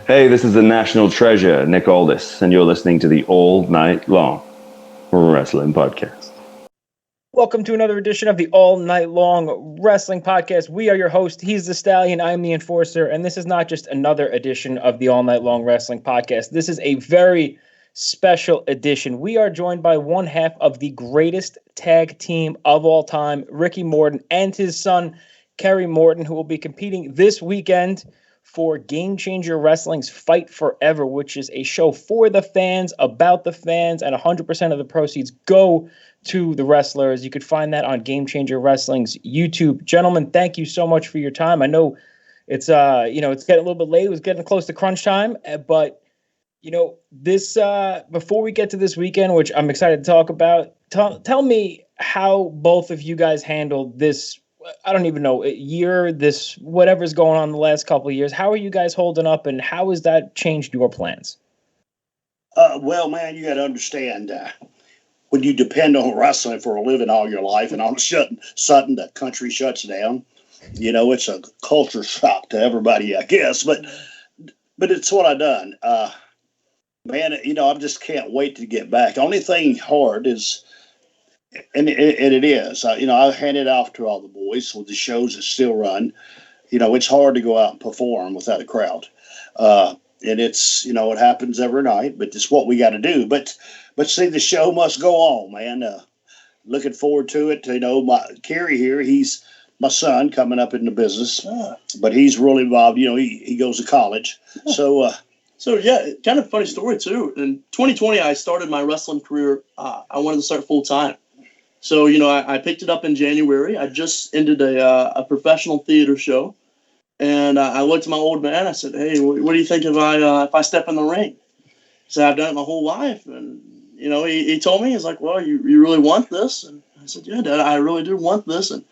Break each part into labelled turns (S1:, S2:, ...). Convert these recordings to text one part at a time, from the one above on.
S1: Hey, this is the national treasure, Nick Aldis, and you're listening to the All Night Long Wrestling Podcast.
S2: Welcome to another edition of the All Night Long Wrestling Podcast. We are your host. He's the Stallion. I'm the Enforcer. And this is not just another edition of the All Night Long Wrestling Podcast. This is a very special edition. We are joined by one half of the greatest tag team of all time, Ricky Morton and his son, Kerry Morton, who will be competing this weekend for Game Changer Wrestling's Fight Forever, which is a show for the fans, about the fans, and 100% of the proceeds go to the wrestlers. You could find that on Game Changer Wrestling's YouTube. Gentlemen, thank you so much for your time. I know it's it's getting a little bit late. It was getting close to crunch time, but this before we get to this weekend, which I'm excited to talk about, tell me how both of you guys handled this. I don't even know, year, this, whatever's going on the last couple of years. How are you guys holding up, and how has that changed your plans?
S3: Well, man, you got to understand, when you depend on wrestling for a living all your life, and all of a sudden the country shuts down, it's a culture shock to everybody, I guess. But it's what I've done. Man, I just can't wait to get back. Only thing hard is, and it is, I hand it off to all the boys with the shows that still run. It's hard to go out and perform without a crowd. And it's, it happens every night, but it's what we got to do. But see, the show must go on, man. Looking forward to it. My Kerry here, he's my son coming up in the business, but he's really involved. He goes to college. So
S4: yeah, kind of funny story too. In 2020, I started my wrestling career. I wanted to start full time. So, I picked it up in January. I just ended a professional theater show. And I looked at my old man. I said, hey, what do you think if I step in the ring? He said, I've done it my whole life. And, he told me, he's like, well, you really want this? And I said, yeah, Dad, I really do want this. And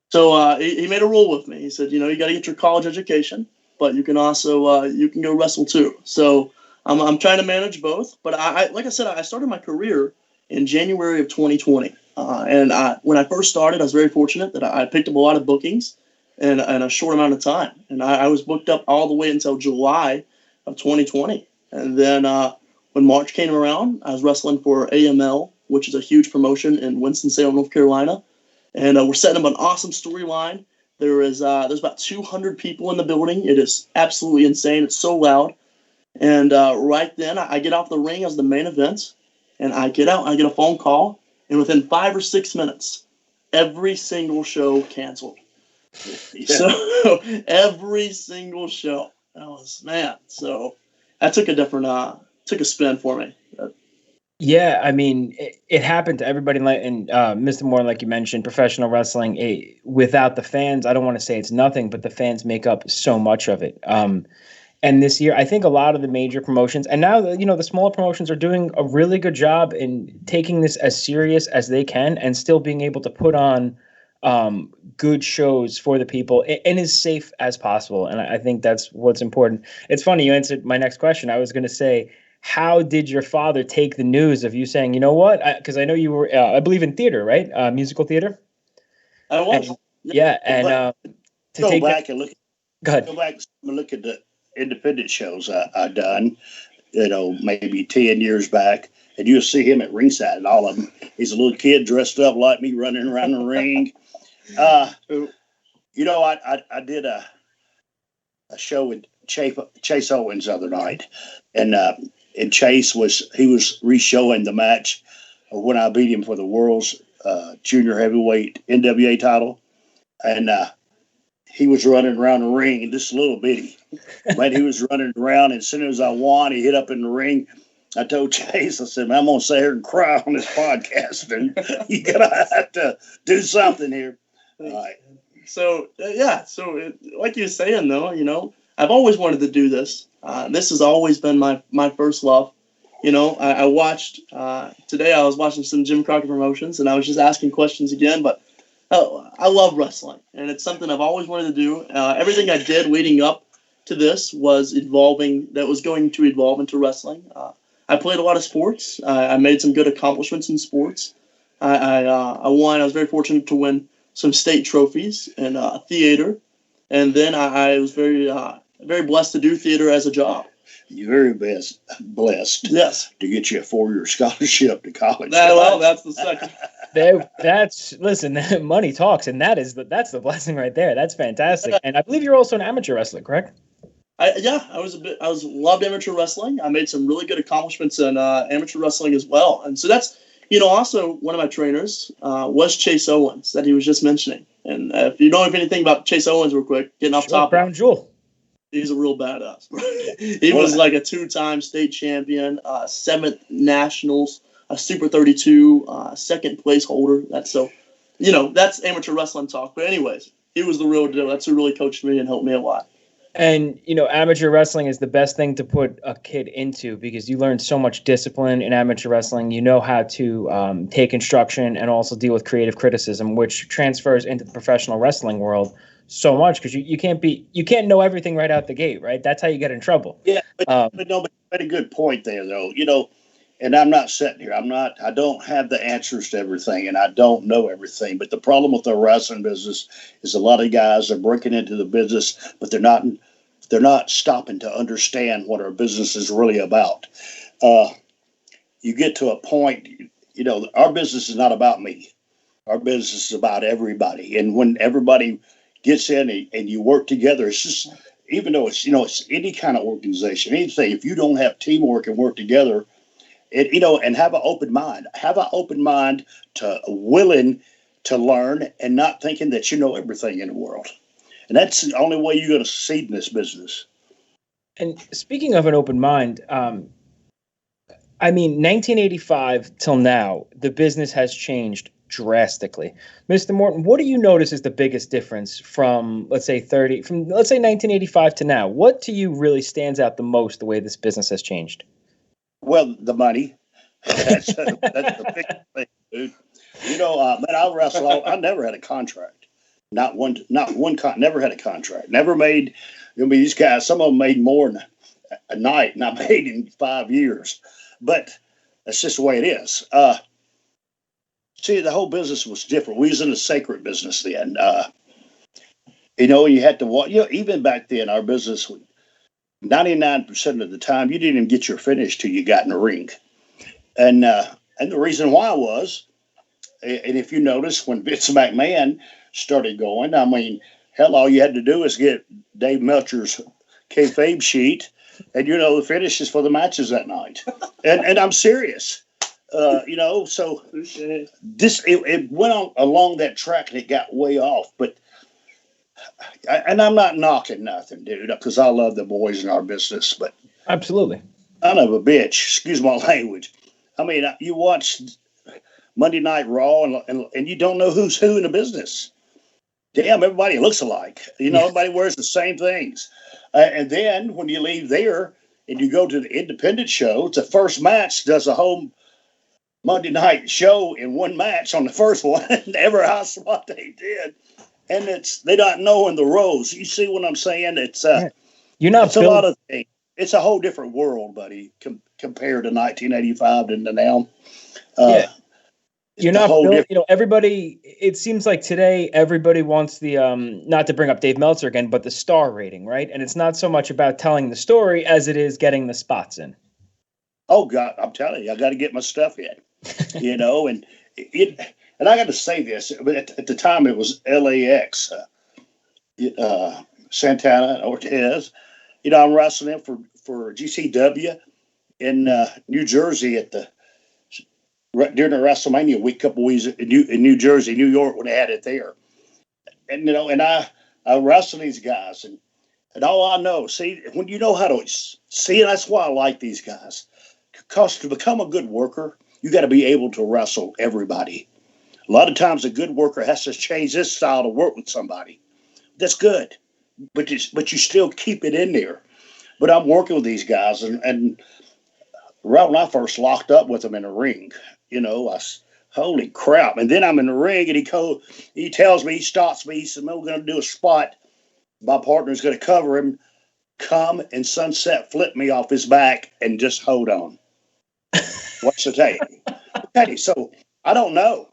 S4: so he made a rule with me. He said, you got to get your college education, but you can also you can go wrestle too. So I'm trying to manage both. But like I said, I started my career in January of 2020. And when I first started, I was very fortunate that I picked up a lot of bookings in a short amount of time. And I was booked up all the way until July of 2020. And then when March came around, I was wrestling for AML, which is a huge promotion in Winston-Salem, North Carolina. And we're setting up an awesome storyline. There's about 200 people in the building. It is absolutely insane. It's so loud. And right then, I get off the ring as the main event. And I get out, and I get a phone call. And within 5 or 6 minutes, every single show canceled. Yeah. So every single show. So that took a different, took a spin for me.
S2: Yeah, I mean, it happened to everybody. And Mr. Moore, like you mentioned, professional wrestling, without the fans, I don't want to say it's nothing, but the fans make up so much of it. And this year, I think a lot of the major promotions, and now, the smaller promotions are doing a really good job in taking this as serious as they can and still being able to put on good shows for the people and as safe as possible. And I think that's what's important. It's funny, you answered my next question. I was going to say, how did your father take the news of you saying, you know what? Because I know you were, I believe, in theater, right? Musical theater?
S4: I was.
S2: And, yeah, and to
S3: go
S2: take
S3: back and look.
S2: Go ahead.
S3: Go back and look at the independent shows I done, maybe 10 years back, and you'll see him at ringside and all of them. He's a little kid dressed up like me running around the ring. I did a show with Chase Owens the other night, and Chase was re-showing the match when I beat him for the world's junior heavyweight NWA title, and he was running around the ring, just a little bitty. Man, he was running around, and as soon as I won, he hit up in the ring. I told Chase, I said, man, I'm going to sit here and cry on this podcast, and you're going to have to do something here. All right.
S4: So, like you were saying, though, I've always wanted to do this. This has always been my first love. I watched, today I was watching some Jim Crockett promotions, and I was just asking questions again, but I love wrestling, and it's something I've always wanted to do. Everything I did leading up to this was going to evolve into wrestling. I played a lot of sports. I made some good accomplishments in sports. I won. I was very fortunate to win some state trophies in theater, and then I was very very blessed to do theater as a job.
S3: You're very blessed.
S4: Yes.
S3: To get you a 4-year scholarship to college.
S4: That's the second.
S2: Listen, money talks, and that's the blessing right there. That's fantastic. And I believe you're also an amateur wrestler, correct?
S4: I loved amateur wrestling. I made some really good accomplishments in amateur wrestling as well. And so that's, also one of my trainers was Chase Owens that he was just mentioning. And if you don't know anything about Chase Owens real quick, getting off topic.
S2: Crown Jewel.
S4: He's a real badass. He was like a 2-time state champion, 7th nationals, a Super 32, second place holder. That's amateur wrestling talk. But anyways, he was the real deal. That's who really coached me and helped me a lot.
S2: And, amateur wrestling is the best thing to put a kid into because you learn so much discipline in amateur wrestling. You know how to take instruction and also deal with creative criticism, which transfers into the professional wrestling world so much because you can't know everything right out the gate, right? That's how you get in trouble.
S3: Yeah, but you made a good point there, though. And I'm not sitting here. I don't have the answers to everything, and I don't know everything. But the problem with the wrestling business is a lot of guys are breaking into the business, but they're not stopping to understand what our business is really about. You get to a point, our business is not about me. Our business is about everybody. And when everybody gets in and you work together, it's just, even though it's any kind of organization, anything, if you don't have teamwork and work together, and have an open mind to willing to learn and not thinking that you know everything in the world. And that's the only way you're going to succeed in this business.
S2: And speaking of an open mind, 1985 till now, the business has changed drastically. Mr. Morton, what do you notice is the biggest difference from, let's say 1985 to now? What to you really stands out the most, the way this business has changed? Well,
S3: the money. That's the big thing, dude. I wrestle. I never had a contract. Never had a contract. Never made. These guys. Some of them made more than a night, and I made in 5 years. But that's just the way it is. See, the whole business was different. We was in a sacred business then. You had to walk. Even back then, our business, 99% of the time, you didn't even get your finish till you got in the ring. And the reason why was, and if you notice, when Vince McMahon started going, all you had to do is get Dave Meltzer's kayfabe sheet, and the finishes for the matches that night. And I'm serious. So it went on along that track and it got way off. But and I'm not knocking nothing, dude, because I love the boys in our business. But
S2: absolutely,
S3: son of a bitch. Excuse my language. You watch Monday Night Raw and you don't know who's who in the business. Damn, everybody looks alike. Everybody wears the same things. And then when you leave there and you go to the independent show, it's the first match does a whole Monday night show in one match on the first one. Never asked what they did. And they not knowing the roles. You see what I'm saying? It's
S2: you're not.
S3: It's a lot of things. It's a whole different world, buddy, compared to 1985 to now.
S2: You're not built. Everybody. It seems like today everybody wants the not to bring up Dave Meltzer again, but the star rating, right? And it's not so much about telling the story as it is getting the spots in.
S3: Oh God, I'm telling you, I got to get my stuff in. And I got to say this, but at the time it was LAX, Santana and Ortiz. I'm wrestling for GCW in New Jersey during the WrestleMania week, couple weeks in New Jersey, New York, when they had it there. And and I wrestle these guys, and all I know, see, when you know how to see, and that's why I like these guys, because to become a good worker, you got to be able to wrestle everybody. A lot of times a good worker has to change his style to work with somebody. That's good. But you still keep it in there. But I'm working with these guys, and right when I first locked up with them in the ring, holy crap. And then I'm in the ring, and he tells me, he stops me, he said, "Man, we're going to do a spot. My partner's going to cover him. Come and sunset flip me off his back and just hold on." What's the take? Okay, so I don't know.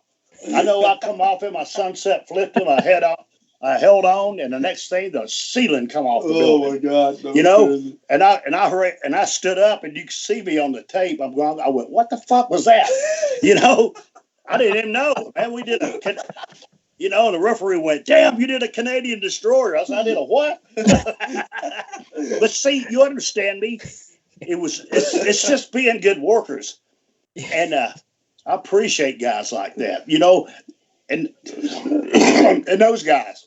S3: I know I come off him, I sunset flipped him, I head off. I held on, and the next thing, the ceiling come off the building.
S4: Oh my God!
S3: You know, and I stood up, and you could see me on the tape. I went, what the fuck was that? You know, I didn't even know. Man, we did you know, the referee went, damn, you did a Canadian destroyer. I said, I did a what? But see, you understand me. It's just being good workers, and I appreciate guys like that. You know, and and those guys.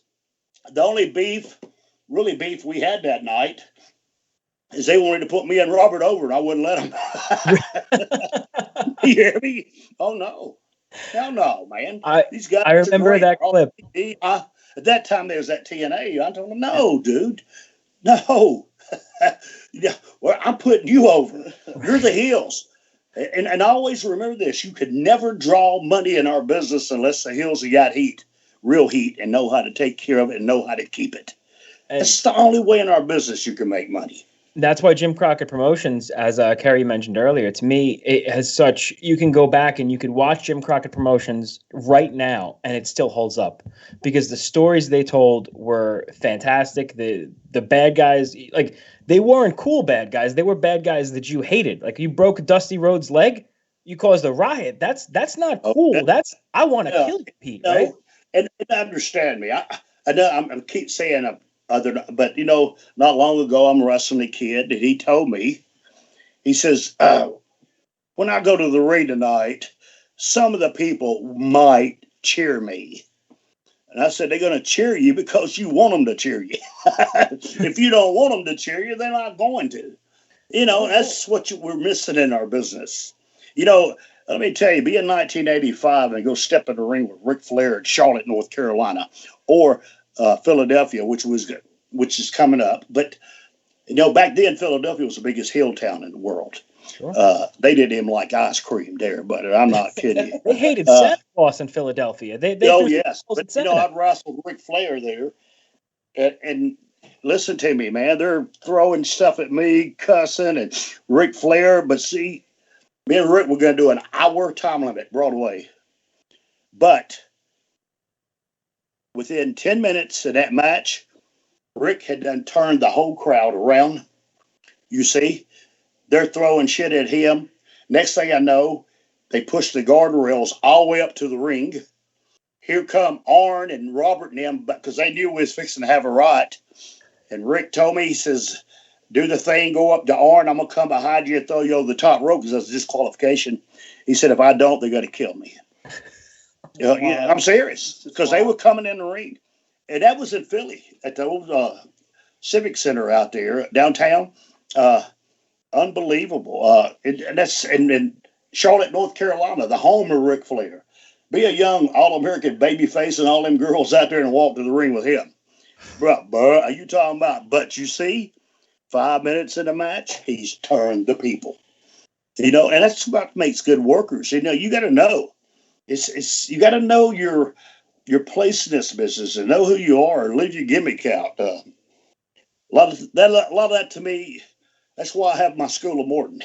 S3: The only beef we had that night is they wanted to put me and Robert over, and I wouldn't let them. You hear me? Oh no, hell no, man. These guys.
S2: I remember that clip.
S3: At that time, there was that TNA. I told them, no, dude, no. Yeah, well, I'm putting you over. You're the heels. And I always remember this: you could never draw money in our business unless the heels have got heat, real heat, and know how to take care of it and know how to keep it. And it's the only way in our business you can make money.
S2: That's why Jim Crockett Promotions, as Kerry mentioned earlier, to me, it has such, you can go back and you can watch Jim Crockett Promotions right now and it still holds up because the stories they told were fantastic. The bad guys, like, they weren't cool bad guys. They were bad guys that you hated. Like, you broke Dusty Rhodes' leg, you caused a riot. That's not cool. That's, I want to kill you, Pete, right?
S3: And understand me. I know I'm keep saying but you know, not long ago I'm wrestling a kid, and he told me, he says, when I go to the ring tonight, some of the people might cheer me. And I said, they're going to cheer you because you want them to cheer you. If you don't want them to cheer you, they're not going to. You know, that's what we're missing in our business. You know, let me tell you, be in 1985 and go step in the ring with Ric Flair in Charlotte, North Carolina, or Philadelphia, which is coming up. But, you know, back then, Philadelphia was the biggest heel town in the world. Sure. They did him like ice cream there, but I'm not kidding you.
S2: They hated Santa Claus in Philadelphia.
S3: Oh, yes. But, you know, I've wrestled Ric Flair there. And listen to me, man. They're throwing stuff at me, cussing, and Ric Flair. But see, me and Rick were going to do an hour time limit, Broadway. But within 10 minutes of that match, Rick had done turned the whole crowd around. You see, they're throwing shit at him. Next thing I know, they pushed the guardrails all the way up to the ring. Here come Arn and Robert and them, because they knew we was fixing to have a riot. And Rick told me, he says, do the thing, go up to Arn. I'm going to come behind you and throw you over the top rope because that's a disqualification. He said, if I don't, they're going to kill me. You know, yeah, I'm serious, because they were coming in the ring. And that was in Philly at the old Civic Center out there downtown. Unbelievable. And that's in Charlotte, North Carolina, the home of Ric Flair. Be a young All-American babyface and all them girls out there and walk to the ring with him. Bro, are you talking about? But you see, 5 minutes in the match, he's turned the people. You know, and that's what makes good workers. You know, you got to know. You got to know your place in this business and know who you are and leave your gimmick out. A lot of that to me. That's why I have my School of Morton.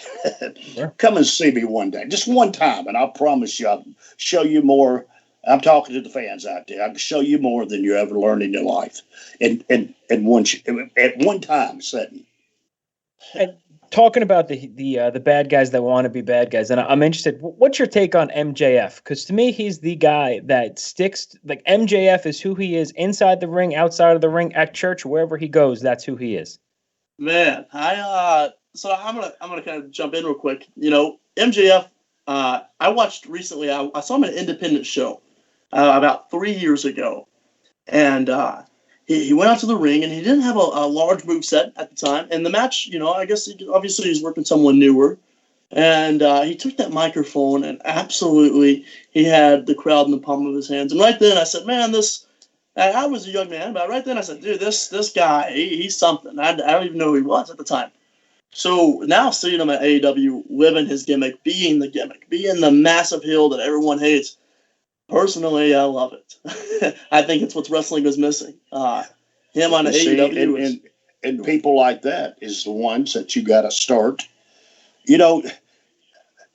S3: Sure. Come and see me one day, just one time, and I promise you, I'll show you more. I'm talking to the fans out there. I can show you more than you ever learned in your life, and at one time setting.
S2: And talking about the bad guys that want to be bad guys, and I'm interested. What's your take on MJF? Because to me, he's the guy that sticks. Like, MJF is who he is inside the ring, outside of the ring, at church, wherever he goes. That's who he is.
S4: Man, so I'm gonna kind of jump in real quick. You know, MJF. I watched recently. I saw him at an independent show about 3 years ago, and he went out to the ring, and he didn't have a large moveset at the time. And the match, you know, I guess obviously he's working someone newer, and he took that microphone, and absolutely he had the crowd in the palm of his hands. And right then I said, man, I was a young man, but right then I said, dude, this guy, he's something. I don't even know who he was at the time. So now seeing him at AEW, living his gimmick, being the massive heel that everyone hates, personally, I love it. I think it's what wrestling is missing. Him on AEW.
S3: And people like that is the ones that you got to start. You know,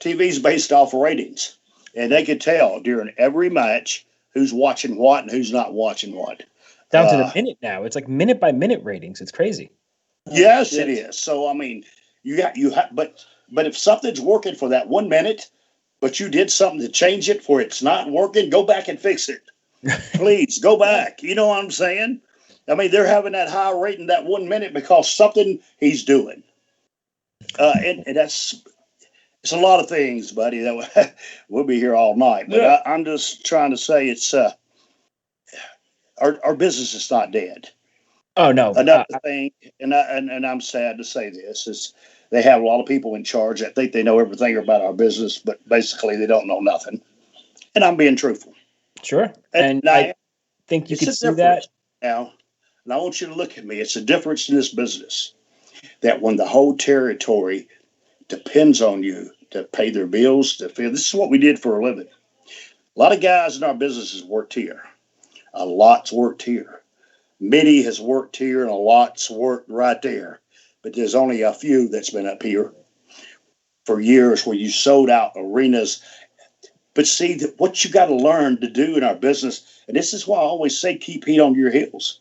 S3: TV's based off ratings, and they could tell during every match who's watching what and who's not watching what.
S2: Down to the minute now. It's like minute by minute ratings. It's crazy.
S3: Yes, it is. So I mean, but if something's working for that 1 minute, but you did something to change it for it's not working, go back and fix it. Please go back. You know what I'm saying? I mean, they're having that high rating that 1 minute because something he's doing. And it's a lot of things, buddy. That we'll be here all night. But I'm just trying to say it's our business is not dead.
S2: Oh no.
S3: Another thing, and I'm sad to say this, is they have a lot of people in charge that think they know everything about our business, but basically they don't know nothing. And I'm being truthful.
S2: Sure. And I think you could see that
S3: now. And I want you to look at me. It's a difference in this business that when the whole territory depends on you to pay their bills, this is what we did for a living. A lot of guys in our businesses worked here. A lot's worked here. Many has worked here and a lot's worked right there. But there's only a few that's been up here for years where you sold out arenas. But see, what you got to learn to do in our business, and this is why I always say keep heat on your heels.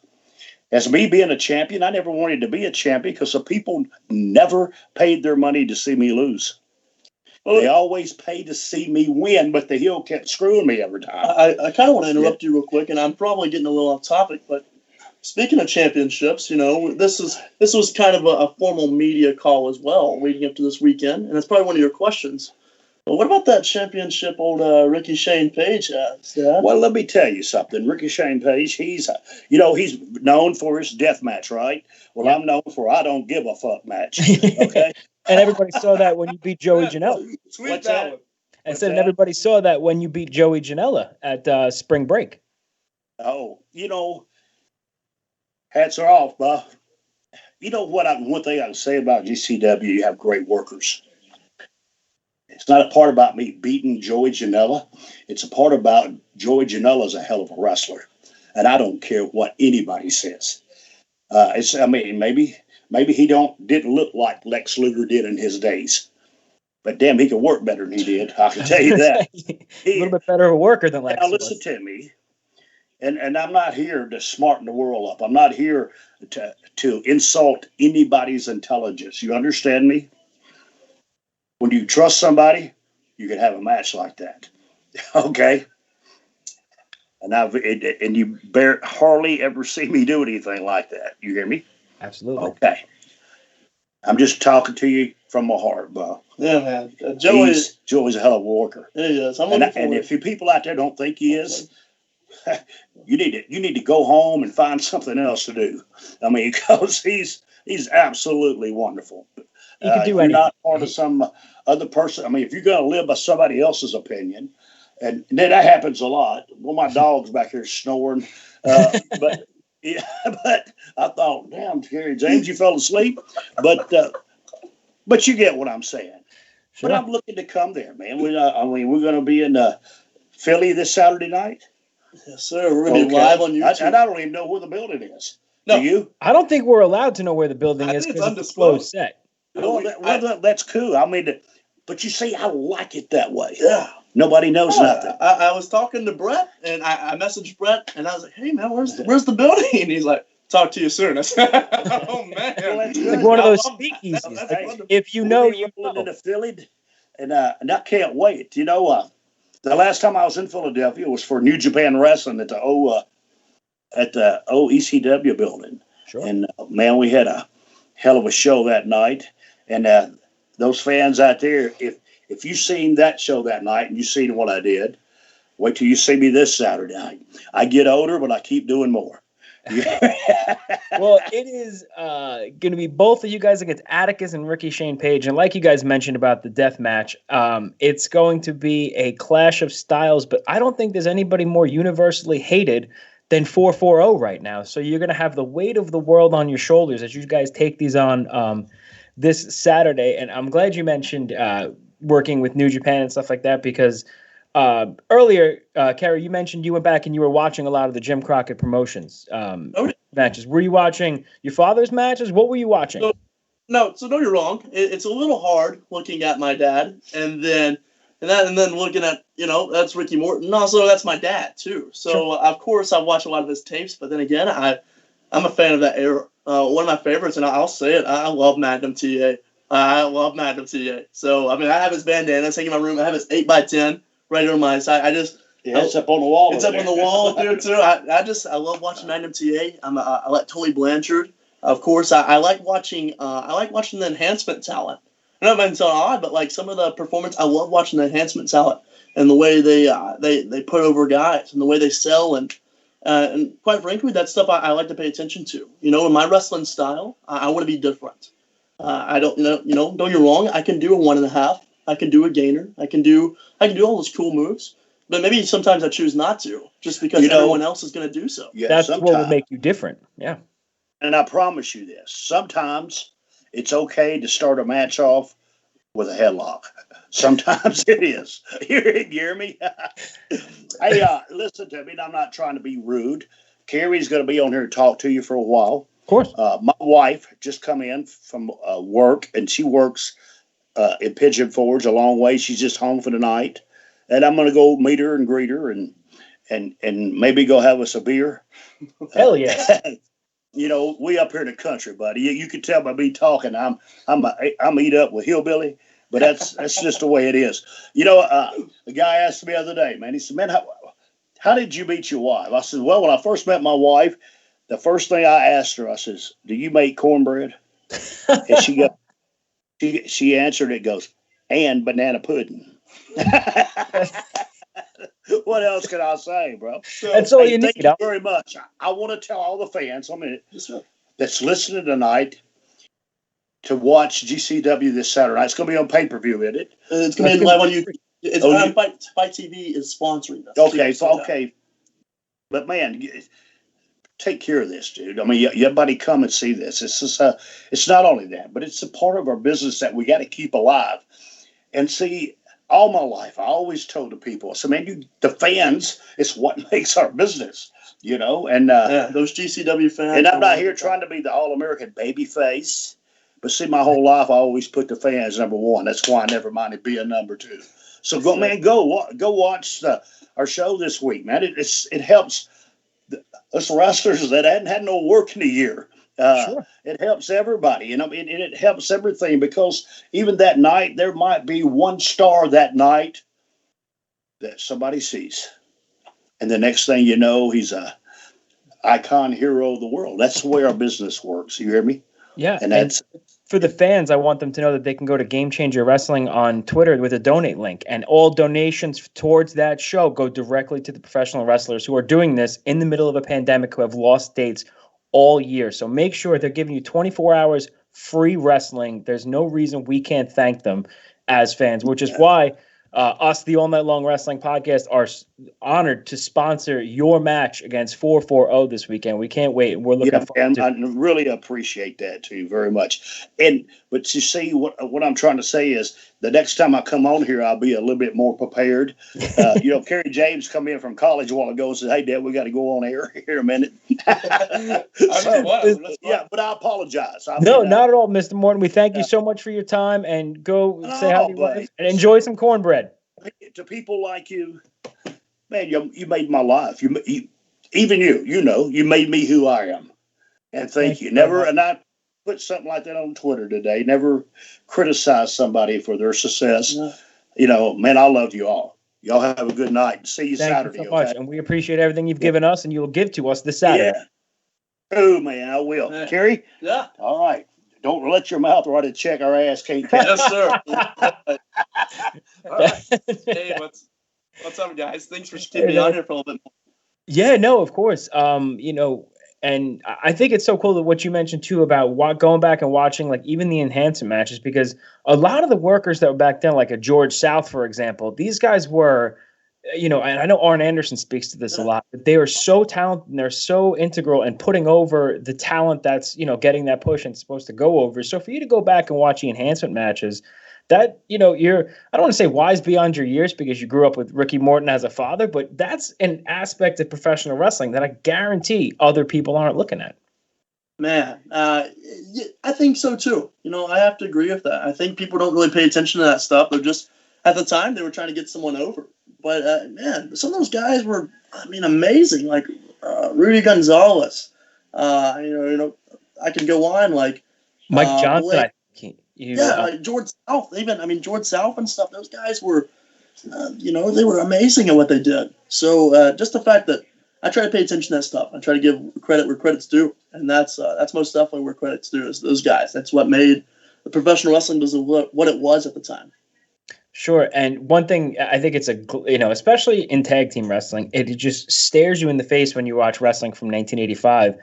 S3: As me being a champion, I never wanted to be a champion because the people never paid their money to see me lose. They always paid to see me win, but the heel kept screwing me every time.
S4: I kind of want to interrupt you real quick, and I'm probably getting a little off topic, but speaking of championships, this was kind of a formal media call as well leading up to this weekend, and it's probably one of your questions. But what about that championship old Ricky Shane Page has? Dad?
S3: Well, let me tell you something. Ricky Shane Page, he's known for his death match, right? Well, yeah. I'm known for I don't give a fuck match. Okay.
S2: And everybody saw that when you beat Joey Janela.
S3: What's that?
S2: I said, and everybody saw that when you beat Joey Janela at spring break.
S3: Oh, hats are off, Bob. You know what? One thing I can say about GCW, you have great workers. It's not a part about me beating Joey Janela. It's a part about Joey Janela is a hell of a wrestler, and I don't care what anybody says. Maybe he didn't look like Lex Luger did in his days, but damn, he could work better than he did. I can tell you that.
S2: A little bit better of a worker than Lex.
S3: Now listen to me, and I'm not here to smarten the world up. I'm not here to insult anybody's intelligence. You understand me? When you trust somebody, you can have a match like that. Okay? And you hardly ever see me do anything like that. You hear me?
S2: Absolutely.
S3: Okay. I'm just talking to you from my heart, Bob.
S4: Yeah, man.
S3: Joey's a hell of a worker.
S4: Yeah, he is.
S3: And if you people out there don't think he is, you need to go home and find something else to do. I mean, because he's absolutely wonderful.
S2: You can do anything.
S3: You're not part of some other person. I mean, if you're going to live by somebody else's opinion, and that happens a lot. Well, my dog's back here snoring. But I thought, damn, Kerry James, you fell asleep. But you get what I'm saying. Sure. But I'm looking to come there, man. We're going to be in Philly this Saturday night.
S4: Yes, sir. We're going to be live on YouTube.
S3: And I don't even know where the building is.
S4: No.
S3: Do you?
S2: I don't think we're allowed to know where the building is because it's a closed set.
S3: Well, that's cool. I mean, but you see, I like it that way.
S4: Yeah.
S3: Nobody knows nothing.
S4: I was talking to Brett, and I messaged Brett, and I was like, "Hey, man, where's the building?" And he's like, "Talk to you soon." I said, "Oh man,
S2: it's like one of those speakeasies. Like, if you know, you know."
S3: Into Philly, and I can't wait. The last time I was in Philadelphia was for New Japan Wrestling at the ECW building.
S2: Sure.
S3: And man, we had a hell of a show that night. And those fans out there, if you seen that show that night and you seen what I did, wait till you see me this Saturday night. I get older, but I keep doing more.
S2: Well, it is going to be both of you guys against Atticus and Ricky Shane Page. And like you guys mentioned about the death match, it's going to be a clash of styles, but I don't think there's anybody more universally hated than 440 right now. So you're going to have the weight of the world on your shoulders as you guys take these on this Saturday. And I'm glad you mentioned working with New Japan and stuff like that, because earlier, Kerry, you mentioned you went back and you were watching a lot of the Jim Crockett Promotions matches. Were you watching your father's matches? What were you watching?
S4: No, you're wrong. It's a little hard looking at my dad and then And then looking at, that's Ricky Morton. And also, that's my dad, too. So,
S2: Sure.
S4: Of course, I watch a lot of his tapes. But then again, I'm a fan of that era. One of my favorites, and I'll say it, I love Magnum TA. I love Magnum TA. So, I have his bandana sitting in my room. I have his 8x10 right on my side.
S3: It's up on the wall.
S4: It's up on the wall there, too. I love watching Magnum TA. I like Tully Blanchard. Of course, I like watching the enhancement talent. I don't know if I'm so odd, but like some of the performance, I love watching the enhancement talent and the way they put over guys and the way they sell and quite frankly, that's stuff I like to pay attention to. In my wrestling style, I want to be different. I don't get me wrong. I can do a 1.5. I can do a gainer. I can do all those cool moves. But maybe sometimes I choose not to, just because everyone else is going to do so.
S3: Yeah,
S2: that's what will make you different. Yeah.
S3: And I promise you this: sometimes it's okay to start a match off with a headlock. Sometimes it is. You hear me? Hey, listen to me. I'm not trying to be rude. Kerry's going to be on here to talk to you for a while.
S2: Of course.
S3: My wife just come in from work, and she works in Pigeon Forge a long way. She's just home for the night. And I'm going to go meet her and greet her and maybe go have us a beer.
S2: Hell yeah.
S3: We up here in the country, buddy. You can tell by me talking, I'm eat up with hillbilly, but that's just the way it is. The guy asked me the other day, man. He said, "Man, how did you meet your wife?" I said, "Well, when I first met my wife, the first thing I asked her, I says, 'Do you make cornbread?' And she answered. It goes, 'And banana pudding.'" What else can I say, bro?
S2: That's all you need.
S3: Thank you very much. I want to tell all the fans that's listening tonight to watch GCW this Saturday. It's going to be on pay-per-view, isn't it?
S4: It's going to be live on YouTube. Fight TV is sponsoring us.
S3: Okay. But man, take care of this, dude. Everybody come and see this. It's not only that, but it's a part of our business that we got to keep alive. And see, all my life, I always told the people, I said, man, the fans, it's what makes our business, and
S4: those GCW fans.
S3: And I'm not here trying to be the all-American baby face, but see, my whole life, I always put the fans number one. That's why I never minded being number two. So go watch our show this week, man. It helps us wrestlers that hadn't had no work in a year.
S2: Sure.
S3: It helps everybody, and it helps everything, because even that night, there might be one star that night that somebody sees. And the next thing you know, he's a icon hero of the world. That's the way our business works. You hear me?
S2: Yeah.
S3: And that's
S2: for the fans. I want them to know that they can go to Game Changer Wrestling on Twitter with a donate link, and all donations towards that show go directly to the professional wrestlers who are doing this in the middle of a pandemic, who have lost dates all year. So make sure they're giving you 24 hours free wrestling. There's no reason we can't thank them as fans, which is why us, the All Night Long Wrestling Podcast, are honored to sponsor your match against 440 this weekend. We can't wait. We're looking forward to it.
S3: I really appreciate that too very much. But you see, what I'm trying to say is, the next time I come on here, I'll be a little bit more prepared. Kerry James come in from college a while ago and said, "Hey, Dad, we got to go on air here in a minute." Yeah, but I apologize.
S2: No, not at all, Mr. Morton. We thank you so much for your time, and go say hi to your wife and enjoy some cornbread.
S3: To people like you, man, you made my life. You made me who I am, and thank you. Never, and I put something like that on Twitter today. Never criticize somebody for their success. Man, I love you all. Y'all have a good night. See you Saturday.
S2: Thank you so much, and we appreciate everything you've given us, and you will give to us this Saturday.
S3: Yeah. Oh man, I will. Yeah. Kerry?
S4: Yeah.
S3: All right. Don't let your mouth write a check our ass can't pay.
S4: Yes, sir. All right. Hey, what's up, guys? Thanks for keeping me on here for a little bit more.
S2: Yeah, no, of course. And I think it's so cool that what you mentioned too about going back and watching like even the enhancement matches, because a lot of the workers that were back then, like a George South, for example, these guys were, and I know Arn Anderson speaks to this a lot, but they are so talented and they're so integral in putting over the talent that's, getting that push and supposed to go over. So for you to go back and watch the enhancement matches, that, I don't want to say wise beyond your years because you grew up with Ricky Morton as a father, but that's an aspect of professional wrestling that I guarantee other people aren't looking at.
S4: Man, I think so too. I have to agree with that. I think people don't really pay attention to that stuff. I at the time they were trying to get someone over. But man, some of those guys were, I mean, amazing. Like Rudy Gonzalez. I could go on like
S2: Mike Johnson.
S4: Blake.
S2: I think
S4: Like George South. Even George South and stuff. Those guys were, they were amazing at what they did. So just the fact that I try to pay attention to that stuff. I try to give credit where credit's due, and that's most definitely where credit's due is those guys. That's what made the professional wrestling what it was at the time.
S2: Sure. And one thing I think it's especially in tag team wrestling, it just stares you in the face when you watch wrestling from 1985.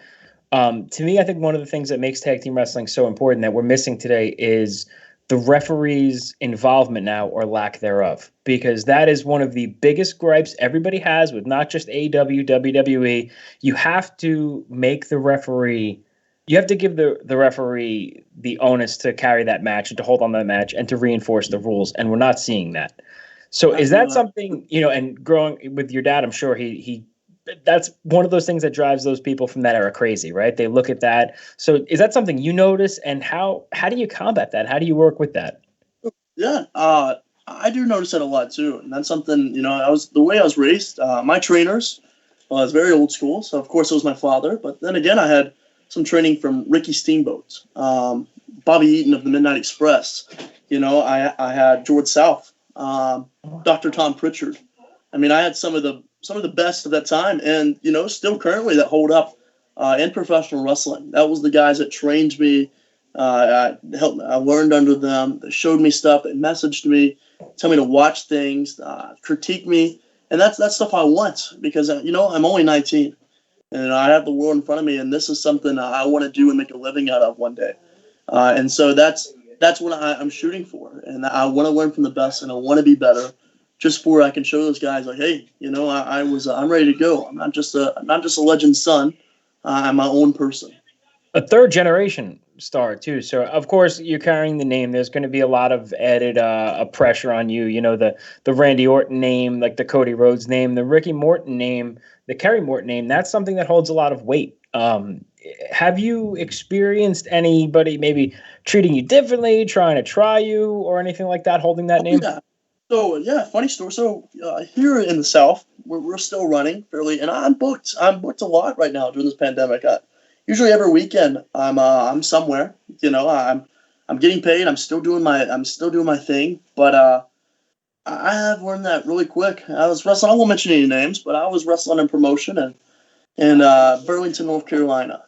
S2: To me, I think one of the things that makes tag team wrestling so important that we're missing today is the referee's involvement now or lack thereof, because that is one of the biggest gripes everybody has with not just AEW, WWE. You have to make the referee, you have to give the referee the onus to carry that match and to hold on that match and to reinforce the rules. And we're not seeing that. So is that something, and growing with your dad, I'm sure that's one of those things that drives those people from that era crazy, right? They look at that. So is that something you notice, and how do you combat that? How do you work with that?
S4: Yeah, I do notice that a lot too. And that's something, the way I was raised, my trainers, I was very old school. So of course it was my father, but then again, I had some training from Ricky Steamboat, Bobby Eaton of the Midnight Express. I had George South, Dr. Tom Pritchard. I mean, I had some of the best of that time, and still currently that hold up in professional wrestling. That was the guys that trained me. I learned under them. They showed me stuff. They messaged me, tell me to watch things, critique me, and that's stuff I want because I'm only 19, and I have the world in front of me, and this is something I want to do and make a living out of one day. And so that's what I'm shooting for, and I want to learn from the best, and I want to be better. Just for I can show those guys like, hey, I'm ready to go. I'm not just a legend's son. I'm my own person.
S2: A third generation star too. So of course you're carrying the name. There's going to be a lot of added pressure on you. The Randy Orton name, like the Cody Rhodes name, the Ricky Morton name, the Kerry Morton name. That's something that holds a lot of weight. Have you experienced anybody maybe treating you differently, trying to try you, or anything like that, holding that name?
S4: Yeah. So funny story. So here in the South, we're still running fairly, and I'm booked. I'm booked a lot right now during this pandemic. Usually every weekend I'm somewhere. I'm getting paid. I'm still doing my thing. But I have learned that really quick. I was wrestling. I won't mention any names, but I was wrestling in promotion in Burlington, North Carolina.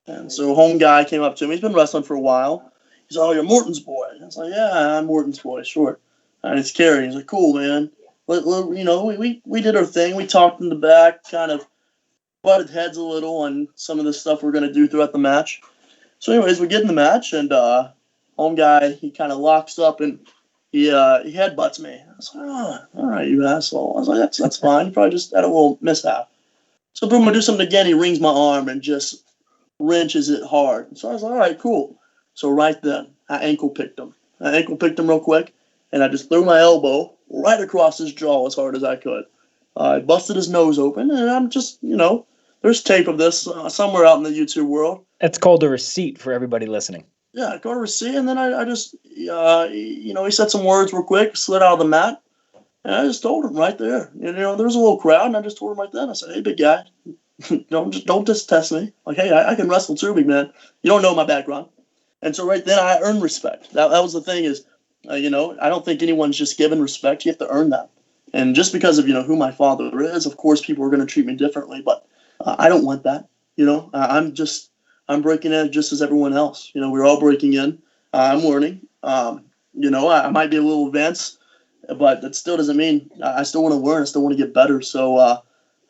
S4: And so home guy came up to me. He's been wrestling for a while. He's like, "Oh, you're Morton's boy." I was like, "Yeah, I'm Morton's boy, sure." And it's Kerry. He's like, "Cool, man." We did our thing. We talked in the back, kind of butted heads a little on some of the stuff we're going to do throughout the match. So anyways, we get in the match, and home guy, he kind of locks up, and he headbutts me. I was like, "Oh, all right, you asshole." I was like, that's fine. You probably just had a little mishap. So boom, I do something again. He rings my arm and just wrenches it hard. So I was like, all right, cool. So right then, I ankle picked him. Real quick. And I just threw my elbow right across his jaw as hard as I could. I busted his nose open, and I'm just, there's tape of this somewhere out in the YouTube world.
S2: That's called a receipt for everybody listening.
S4: Yeah, I got a receipt, and then I just, he said some words real quick, slid out of the mat, and I just told him right there. There was a little crowd, and I just told him right then. I said, "Hey, big guy, don't just test me. Like, hey, I can wrestle too, big man. You don't know my background." And so right then, I earned respect. That was the thing is, I don't think anyone's just given respect. You have to earn that. And just because of, who my father is, of course, people are going to treat me differently. But I don't want that. I'm breaking in just as everyone else. We're all breaking in. I'm learning. I might be a little advanced, but that still doesn't mean I still want to learn. I still want to get better. So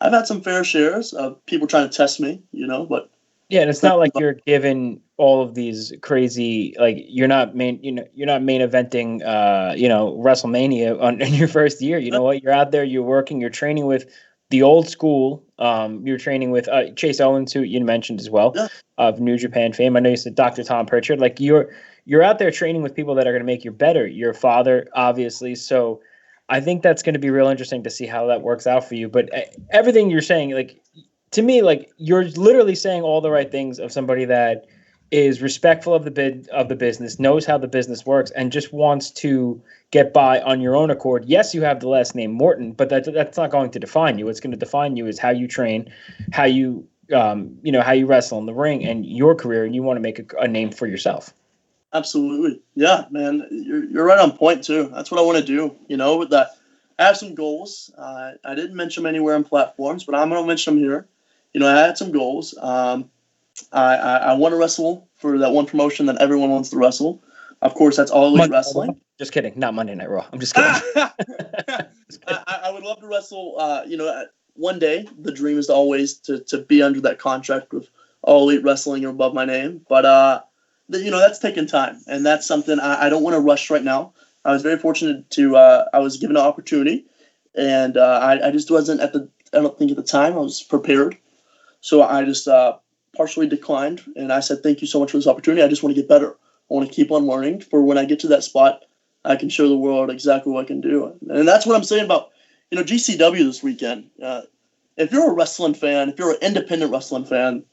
S4: I've had some fair shares of people trying to test me, but.
S2: Yeah, and it's not like you're given all of these crazy, like you're not main eventing, WrestleMania in your first year. You know what? You're out there, you're working, you're training with the old school. You're training with Chase Owens, who you mentioned as well, of New Japan fame. I know you said Dr. Tom Pritchard. Like you're out there training with people that are going to make you better. Your father, obviously. So I think that's going to be real interesting to see how that works out for you. But everything you're saying, like, to me, like you're literally saying all the right things of somebody that is respectful of the business, knows how the business works, and just wants to get by on your own accord. Yes, you have the last name Morton, but that's not going to define you. What's going to define you is how you train, how you how you wrestle in the ring, and your career. And you want to make a name for yourself.
S4: Absolutely, yeah, man. You're right on point too. That's what I want to do. With that, I have some goals. I didn't mention them anywhere on platforms, but I'm going to mention them here. I had some goals. I want to wrestle for that one promotion that everyone wants to wrestle. Of course, that's All Elite Wrestling.
S2: Just kidding. Not Monday Night Raw. I'm just kidding.
S4: I would love to wrestle. One day the dream is always to be under that contract with All Elite Wrestling or above my name. But that's taking time, and that's something I don't want to rush right now. I was very fortunate to. I was given an opportunity, and I just wasn't I don't think at the time I was prepared, so I just partially declined, and I said, thank you so much for this opportunity. I just want to get better. I want to keep on learning for when I get to that spot, I can show the world exactly what I can do. And that's what I'm saying about, GCW this weekend. If you're a wrestling fan, if you're an independent wrestling fan,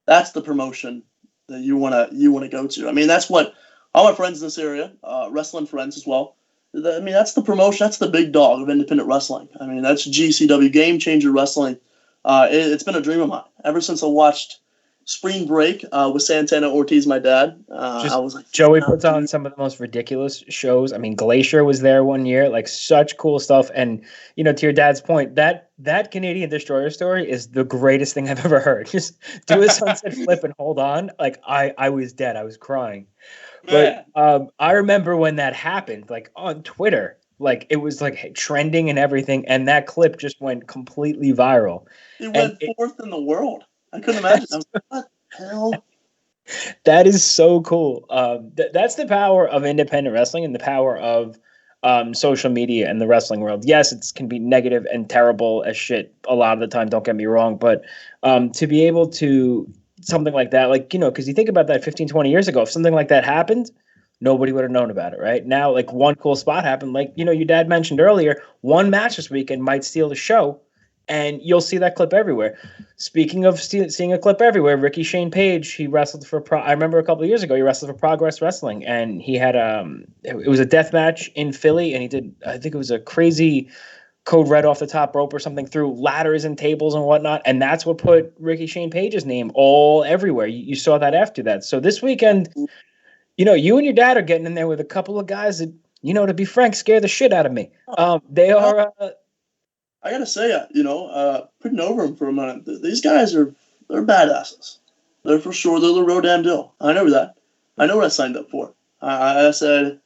S4: that's the promotion that you want to go to. I mean, that's what all my friends in this area, wrestling friends as well. I mean, that's the promotion. That's the big dog of independent wrestling. I mean, that's GCW, Game Changer Wrestling. It's been a dream of mine ever since I watched Spring Break with Santana Ortiz, my dad. I was like,
S2: Joey puts on some of the most ridiculous shows. I mean, Glacier was there one year, like such cool stuff. And to your dad's point, that Canadian Destroyer story is the greatest thing I've ever heard. Just do a sunset flip and hold on. Like I was dead. I was crying. But I remember when that happened, like on Twitter, like it was like trending and everything, and that clip just went completely viral.
S4: It went fourth in the world. I couldn't imagine. I was like, what the hell?
S2: That is so cool. That's the power of independent wrestling and the power of social media and the wrestling world. Yes, it can be negative and terrible as shit a lot of the time. Don't get me wrong. But to be able to something like that, like, because you think about that 15, 20 years ago, if something like that happened, nobody would have known about it, right? Now, like one cool spot happened, like, your dad mentioned earlier, one match this weekend might steal the show. And you'll see that clip everywhere. Speaking of seeing a clip everywhere, Ricky Shane Page, he wrestled for. I remember a couple of years ago, he wrestled for Progress Wrestling, and he had it was a death match in Philly, and he did. I think it was a crazy code red off the top rope or something through ladders and tables and whatnot, and that's what put Ricky Shane Page's name all everywhere. You saw that after that. So this weekend, you and your dad are getting in there with a couple of guys that, to be frank, scare the shit out of me. They are.
S4: I gotta say, putting over them for a minute, these guys they're badasses. They're for sure. They're the real damn deal. I know that. I know what I signed up for. I said,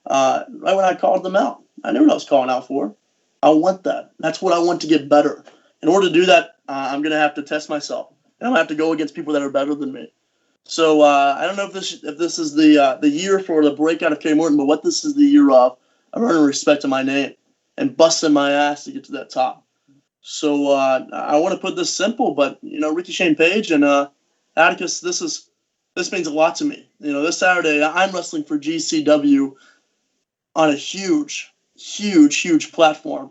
S4: right when I called them out, I knew what I was calling out for. I want that. That's what I want to get better. In order to do that, I'm going to have to test myself. And I'm going to have to go against people that are better than me. So I don't know if this is the year for the breakout of Kerry Morton, but what this is the year of earning respect to my name and busting my ass to get to that top. So I want to put this simple, but, Ricky Shane Page and Atticus, this means a lot to me. This Saturday, I'm wrestling for GCW on a huge, huge, huge platform.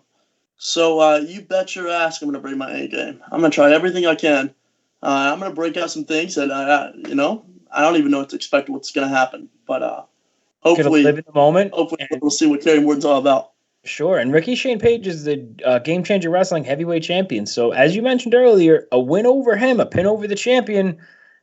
S4: So you bet your ass I'm going to bring my A game. I'm going to try everything I can. I'm going to break out some things that, I don't even know what to expect, what's going to happen. But hopefully,
S2: live in the moment.
S4: Hopefully, we'll see what Kerry Morton's all about.
S2: Sure. And Ricky Shane Page is the Game Changer Wrestling heavyweight champion. So as you mentioned earlier, a win over him, a pin over the champion,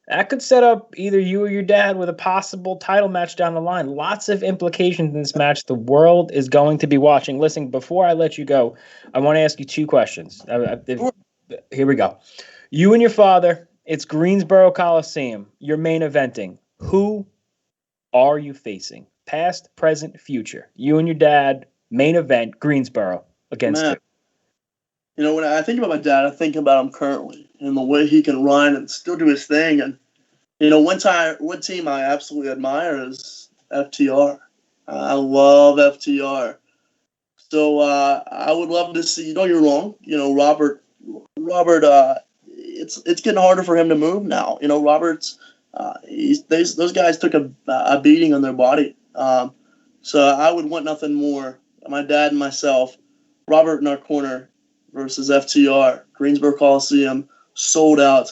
S2: that could set up either you or your dad with a possible title match down the line. Lots of implications in this match. The world is going to be watching. Listen, before I let you go, I want to ask you two questions. Here we go. You and your father, it's Greensboro Coliseum. You're main eventing. Who are you facing? Past, present, future. You and your dad, main event, Greensboro against
S4: him. When I think about my dad, I think about him currently and the way he can run and still do his thing. And, one team I absolutely admire is FTR. I love FTR. So I would love to see, don't get me wrong, Robert, it's getting harder for him to move now. Robert's, those guys took a beating on their body. So I would want nothing more. My dad and myself, Robert in our corner versus FTR, Greensboro Coliseum, sold out,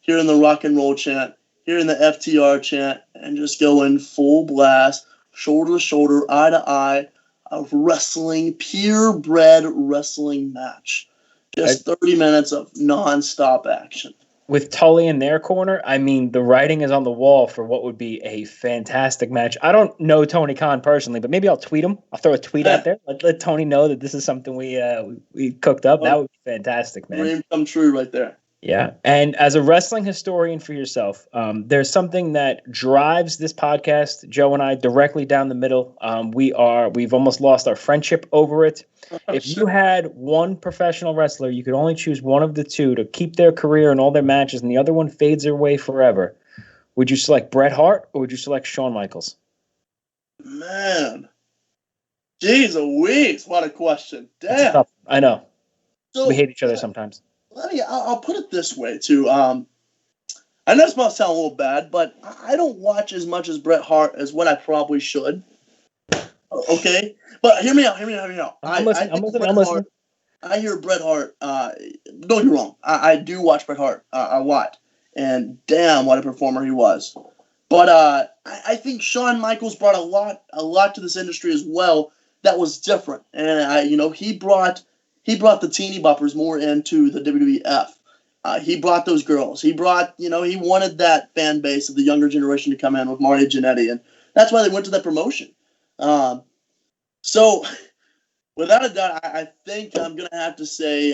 S4: hearing the rock and roll chant, hearing the FTR chant and just going full blast, shoulder to shoulder, eye to eye, a wrestling, purebred wrestling match. Just 30 minutes of nonstop action.
S2: With Tully in their corner, I mean, the writing is on the wall for what would be a fantastic match. I don't know Tony Khan personally, but maybe I'll tweet him. I'll throw a tweet out there. Let Tony know that this is something we cooked up. That would be fantastic, man.
S4: Dream come true right there.
S2: Yeah. And as a wrestling historian for yourself, there's something that drives this podcast, Joe and I, directly down the middle. We've almost lost our friendship over it. If you had one professional wrestler, you could only choose one of the two to keep their career and all their matches, and the other one fades away forever, would you select Bret Hart or would you select Shawn Michaels?
S4: Man. Jeez Louise, what a question. Damn.
S2: I know.
S4: So,
S2: we hate each other sometimes.
S4: I'll put it this way, too. I know this might sound a little bad, but I don't watch as much as Bret Hart as what I probably should. Okay? But hear me out.
S2: I'm listening.
S4: I hear Bret Hart. Don't get me wrong. I do watch Bret Hart a lot. And damn, what a performer he was. But I think Shawn Michaels brought a lot to this industry as well that was different. And, he brought the teeny boppers more into the WWF. He brought those girls. He brought, he wanted that fan base of the younger generation to come in with Marty Jannetty. And that's why they went to that promotion. So, without a doubt, I think I'm going to have to say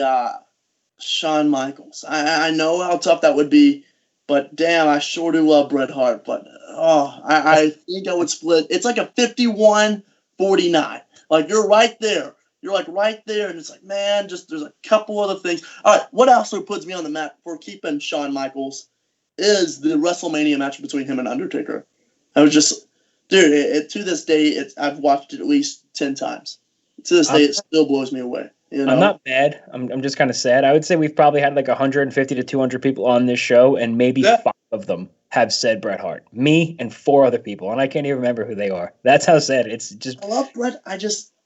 S4: Shawn Michaels. I know how tough that would be, but damn, I sure do love Bret Hart. But, I think I would split. It's like a 51-49. Like, you're right there. You're like right there, and it's like, man, just there's a couple other things. All right, what also puts me on the map for keeping Shawn Michaels is the WrestleMania match between him and Undertaker. I was just, dude, to this day, I've watched it at least 10 times. To this day, it still blows me away. You know?
S2: I'm not mad. I'm just kind of sad. I would say we've probably had like 150 to 200 people on this show, and maybe 5 of them have said Bret Hart. Me and 4 other people, and I can't even remember who they are. That's how sad it's just.
S4: I love Bret.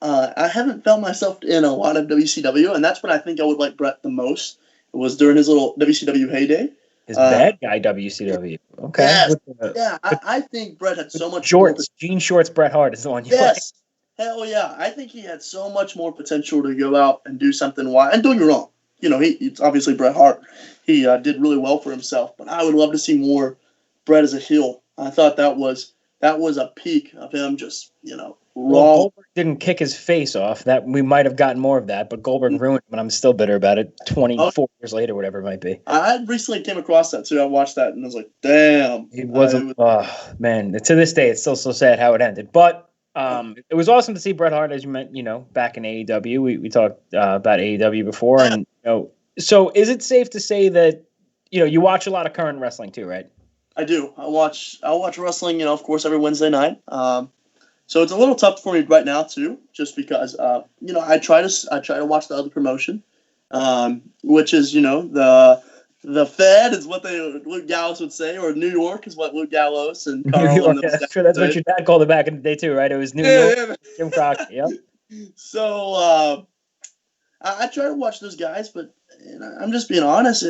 S4: I haven't felt myself in a lot of WCW, and that's when I think I would like Bret the most. It was during his little WCW heyday.
S2: His bad guy WCW. Okay.
S4: Yes. I think Bret had so much
S2: shorts. Jean shorts. Bret Hart is the one you like.
S4: Hell yeah. I think he had so much more potential to go out and do something wild. And don't get me wrong. It's obviously Bret Hart. He did really well for himself, but I would love to see more Bret as a heel. I thought that was a peak of him just, raw.
S2: Well, Goldberg didn't kick his face off. That we might have gotten more of that, but Goldberg ruined him, and I'm still bitter about it 24 years later, whatever it might be.
S4: I recently came across that, too. I watched that, and I was like, damn.
S2: It wasn't, man. To this day, it's still so sad how it ended. But it was awesome to see Bret Hart, as you meant, back in AEW. We talked about AEW before, and, so is it safe to say that, you watch a lot of current wrestling, too, right?
S4: I do. I watch wrestling, of course, every Wednesday night. So it's a little tough for me right now too, just because I try to watch the other promotion, which is the Fed is what Luke Gallows would say, or New York is what Luke Gallows and Carl.
S2: New York, that's true. That's what your dad called it back in the day too, right? It was New York. Jim Crockett. Yep.
S4: So I try to watch those guys, but I'm just being honest.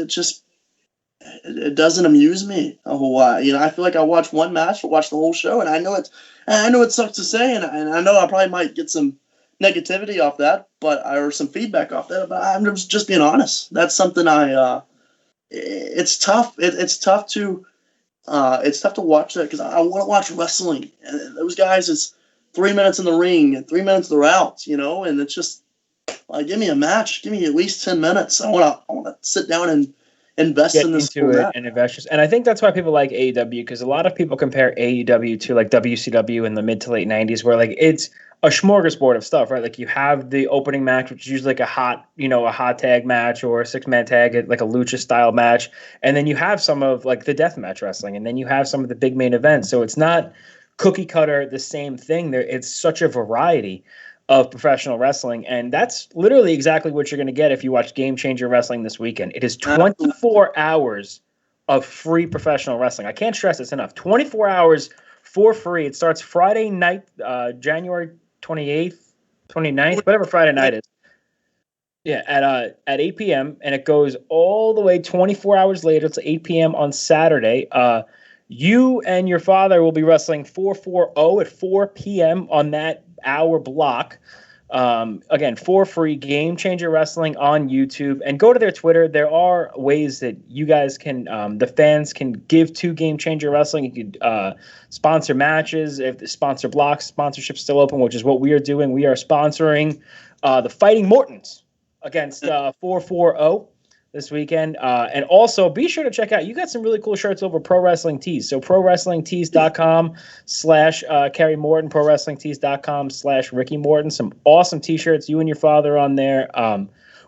S4: It doesn't amuse me a whole lot. I feel like I watch one match, watch the whole show, and I know it sucks to say, and I know I probably might get some negativity off that, or some feedback off that. But I'm just being honest. That's something it's tough. It's tough to watch that because I want to watch wrestling. And those guys is 3 minutes in the ring and 3 minutes they're out. And it's just give me a match, give me at least 10 minutes. I want to sit down and invest in this
S2: into it and invest. And I think that's why people like AEW, because a lot of people compare AEW to like WCW in the mid to late 90s, where like it's a smorgasbord of stuff, right? Like you have the opening match, which is usually like a hot tag match or a 6-man tag, like a lucha style match. And then you have some of like the deathmatch wrestling, and then you have some of the big main events. So it's not cookie cutter, the same thing there. It's such a variety of professional wrestling, and that's literally exactly what you're going to get if you watch Game Changer Wrestling this weekend. It is 24 hours of free professional wrestling. I can't stress this enough. 24 hours for free. It starts Friday night, January 28th, 29th, whatever Friday night is. Yeah, at 8 p.m., and it goes all the way 24 hours later to 8 p.m. on Saturday. You and your father will be wrestling 440 at 4 p.m. on that hour block. Again, for free, Game Changer Wrestling on YouTube, and go to their Twitter. There are ways that you guys can, the fans can give to Game Changer Wrestling. You could sponsor matches if the sponsor blocks, sponsorship's still open, which is what we are doing. We are sponsoring the Fighting Mortons against 440 this weekend. And also be sure to check out, you got some really cool shirts over Pro Wrestling Tees. So prowrestlingtees.com/Kerry Morton, prowrestlingtees.com/Ricky Morton. Some awesome t-shirts, you and your father on there.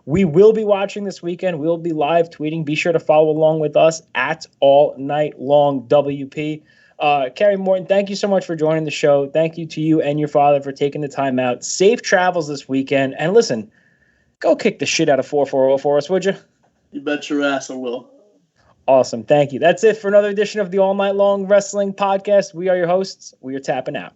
S2: We will be watching this weekend. We'll be live tweeting. Be sure to follow along with us at All Night Long WP. Kerry Morton, thank you so much for joining the show. Thank you to you and your father for taking the time out. Safe travels this weekend. And listen, go kick the shit out of 440 for us, would you?
S4: You bet your ass I will.
S2: Awesome. Thank you. That's it for another edition of the All Night Long Wrestling Podcast. We are your hosts. We are tapping out.